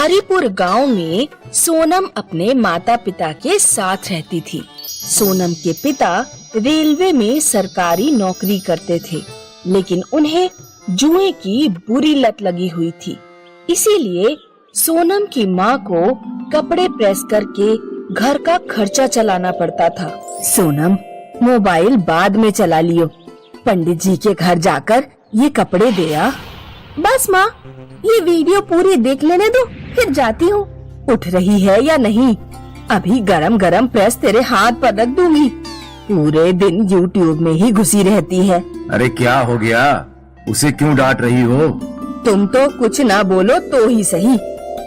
हरिपुर गांव में सोनम अपने माता पिता के साथ रहती थी। सोनम के पिता रेलवे में सरकारी नौकरी करते थे, लेकिन उन्हें जुए की बुरी लत लगी हुई थी। इसीलिए सोनम की माँ को कपड़े प्रेस करके घर का खर्चा चलाना पड़ता था। सोनम, मोबाइल बाद में चला लियो, पंडित जी के घर जाकर ये कपड़े दे आ। बस माँ, ये वीडियो पूरी देख लेने दो, फिर जाती हूँ। उठ रही है या नहीं? अभी गरम गरम प्रेस तेरे हाथ पर रख दूंगी। पूरे दिन यूट्यूब में ही घुसी रहती है। अरे क्या हो गया? उसे क्यों डांट रही हो? तुम तो कुछ ना बोलो तो ही सही।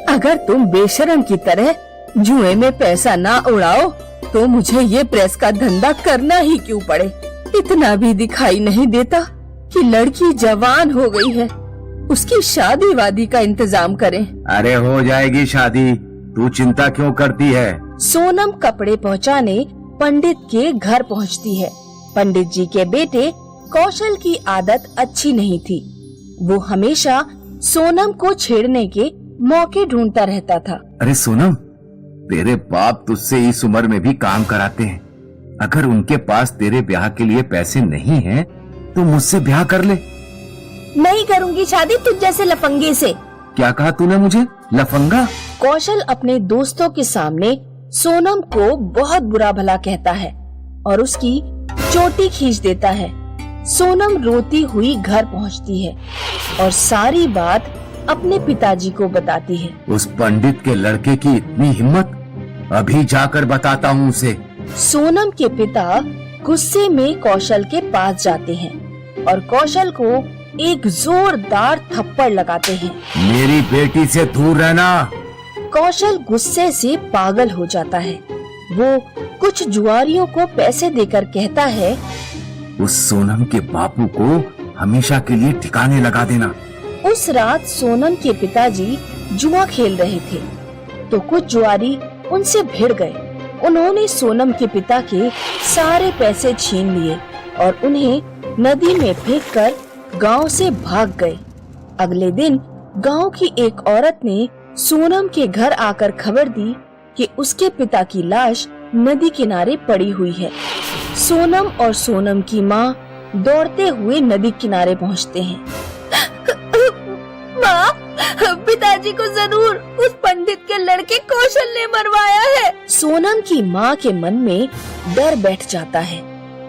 अगर तुम बेशरम की तरह जुए में पैसा ना उड़ाओ तो मुझे ये प्रेस का धंधा करना ही क्यों पड़े। इतना भी दिखाई नहीं देता कि लड़की जवान हो गई है, उसकी शादी वादी का इंतजाम करें। अरे हो जाएगी शादी, तू चिंता क्यों करती है? सोनम कपड़े पहुंचाने पंडित के घर पहुंचती है। पंडित जी के बेटे कौशल की आदत अच्छी नहीं थी। वो हमेशा सोनम को छेड़ने के मौके ढूंढता रहता था। अरे सोनम, तेरे बाप तुझसे इस उम्र में भी काम कराते हैं। अगर उनके पास तेरे ब्याह के लिए पैसे नहीं हैं, तो मुझसे ब्याह कर ले। नहीं करूंगी शादी तुझ जैसे लफंगे से। क्या कहा तूने मुझे? लफंगा? कौशल अपने दोस्तों के सामने सोनम को बहुत बुरा भला कहता है और उसकी चोटी खींच देता है। सोनम रोती हुई घर पहुंचती है और सारी बात अपने पिताजी को बताती है। उस पंडित के लड़के की इतनी हिम्मत! अभी जाकर बताता हूँ उसे। सोनम के पिता गुस्से में कौशल के पास जाते हैं और कौशल को एक जोरदार थप्पड़ लगाते हैं। मेरी बेटी से दूर रहना। कौशल गुस्से से पागल हो जाता है। वो कुछ जुआरियों को पैसे देकर कहता है, उस सोनम के बापू को हमेशा के लिए ठिकाने लगा देना। उस रात सोनम के पिताजी जुआ खेल रहे थे तो कुछ जुआरी उनसे भिड़ गए। उन्होंने सोनम के पिता के सारे पैसे छीन लिए और उन्हें नदी में फेंककर गांव से भाग गए। अगले दिन गांव की एक औरत ने सोनम के घर आकर खबर दी कि उसके पिता की लाश नदी किनारे पड़ी हुई है। सोनम और सोनम की माँ दौड़ते हुए नदी किनारे पहुँचते हैं। माँ, पिताजी को जरूर उस पंडित के लड़के कौशल ने मरवाया है। सोनम की माँ के मन में डर बैठ जाता है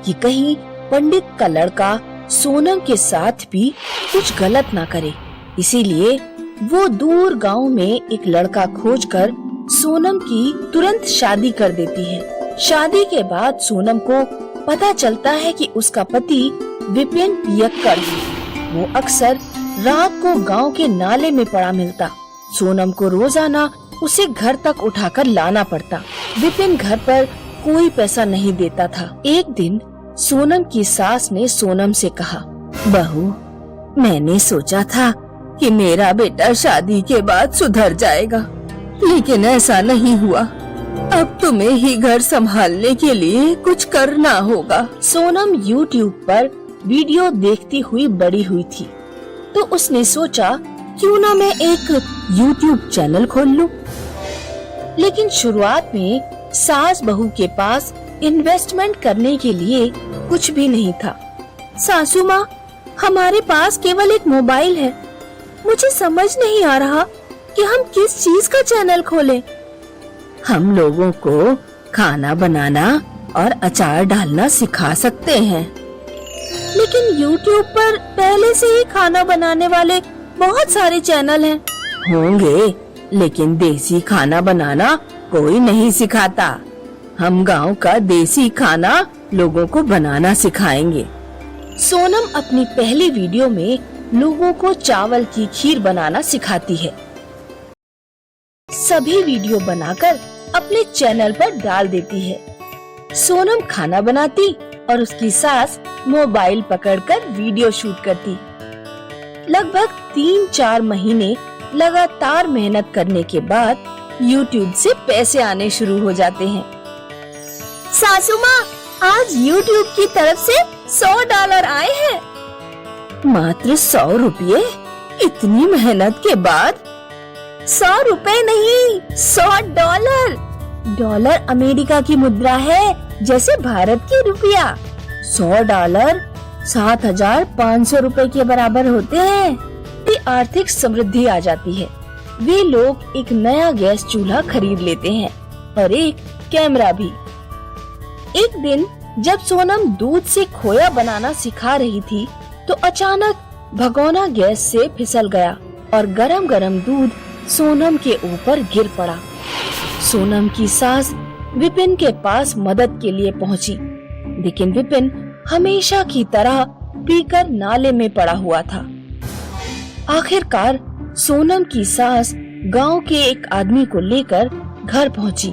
कि कहीं पंडित का लड़का सोनम के साथ भी कुछ गलत ना करे। इसीलिए वो दूर गांव में एक लड़का खोजकर सोनम की तुरंत शादी कर देती है। शादी के बाद सोनम को पता चलता है कि उसका पति विपिन पियक्कड़ है। वो अक्सर रात को गांव के नाले में पड़ा मिलता। सोनम को रोजाना उसे घर तक उठाकर लाना पड़ता। विपिन घर पर कोई पैसा नहीं देता था। एक दिन सोनम की सास ने सोनम से कहा, बहू, मैंने सोचा था कि मेरा बेटा शादी के बाद सुधर जाएगा, लेकिन ऐसा नहीं हुआ। अब तुम्हें ही घर संभालने के लिए कुछ करना होगा। सोनम YouTube पर वीडियो देखती हुई बड़ी हुई थी, तो उसने सोचा क्यों ना मैं एक YouTube चैनल खोल लूं। लेकिन शुरुआत में सास बहू के पास इन्वेस्टमेंट करने के लिए कुछ भी नहीं था। सासू माँ, हमारे पास केवल एक मोबाइल है। मुझे समझ नहीं आ रहा कि हम किस चीज का चैनल खोलें। हम लोगों को खाना बनाना और अचार डालना सिखा सकते हैं, लेकिन YouTube पर पहले से ही खाना बनाने वाले बहुत सारे चैनल हैं। होंगे, लेकिन देसी खाना बनाना कोई नहीं सिखाता। हम गांव का देसी खाना लोगों को बनाना सिखाएंगे। सोनम अपनी पहली वीडियो में लोगों को चावल की खीर बनाना सिखाती है। सभी वीडियो बनाकर अपने चैनल पर डाल देती है। सोनम खाना बनाती और उसकी सास मोबाइल पकड़कर वीडियो शूट करती। लगभग 3-4 महीने लगातार मेहनत करने के बाद YouTube से पैसे आने शुरू हो जाते हैं। सासू माँ, आज YouTube की तरफ से $100 आए हैं। मात्र 100 रुपये? इतनी मेहनत के बाद? 100 रुपए नहीं, $100। डॉलर अमेरिका की मुद्रा है, जैसे भारत की रुपया। $100 7,500 रुपए के बराबर होते हैं। ये आर्थिक समृद्धि आ जाती है। वे लोग एक नया गैस चूल्हा खरीद लेते हैं और एक कैमरा भी। एक दिन जब सोनम दूध से खोया बनाना सिखा रही थी, तो अचानक भगोना गैस से फिसल गया और गरम गरम दूध सोनम के ऊपर गिर पड़ा। सोनम की सास विपिन के पास मदद के लिए पहुंची, लेकिन विपिन हमेशा की तरह पीकर नाले में पड़ा हुआ था। आखिरकार सोनम की सास गांव के एक आदमी को लेकर घर पहुंची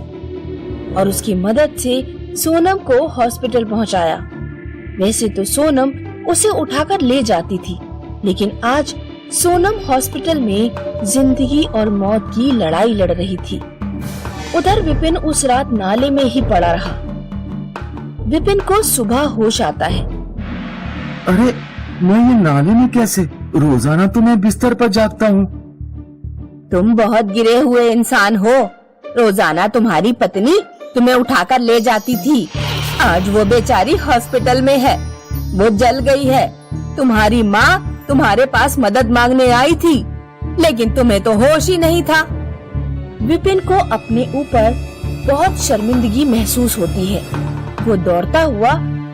और उसकी मदद से सोनम को हॉस्पिटल पहुंचाया। वैसे तो सोनम उसे उठाकर ले जाती थी, लेकिन आज सोनम हॉस्पिटल में जिंदगी और मौत की लड़ाई लड़ रही थी। उधर विपिन उस रात नाले में ही पड़ा रहा। विपिन को सुबह होश आता है। अरे मैं ये नाले में कैसे? रोजाना तो मैं बिस्तर पर जागता हूँ। तुम बहुत गिरे हुए इंसान हो। रोजाना तुम्हारी पत्नी तुम्हें उठाकर ले जाती थी। आज वो बेचारी हॉस्पिटल में है, वो जल गई है। तुम्हारी माँ तुम्हारे पास मदद मांगने आई थी, लेकिन तुम्हें तो होश ही नहीं था। विपिन को अपने ऊपर बहुत शर्मिंदगी महसूस होती है। वो दौड़ता हुआ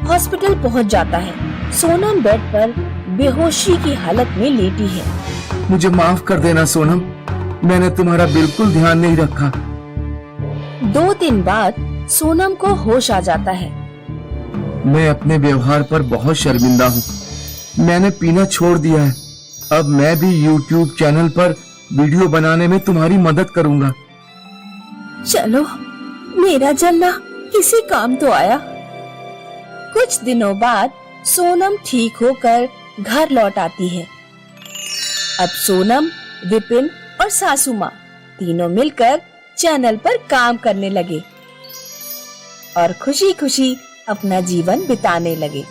हॉस्पिटल पहुंच जाता है। सोनम बेड पर बेहोशी की हालत में लेटी है। मुझे माफ कर देना सोनम, मैंने तुम्हारा बिल्कुल ध्यान नहीं रखा। 2 दिन बाद सोनम को होश आ जाता है। मैं अपने व्यवहार पर बहुत शर्मिंदा हूँ। मैंने पीना छोड़ दिया है। अब मैं भी YouTube चैनल पर वीडियो बनाने में तुम्हारी मदद करूँगा। चलो, मेरा जलना किसी काम तो आया। कुछ दिनों बाद सोनम ठीक होकर घर लौट आती है। अब सोनम, विपिन और सासू माँ तीनों मिलकर चैनल पर काम करने लगे और खुशी खुशी अपना जीवन बिताने लगे।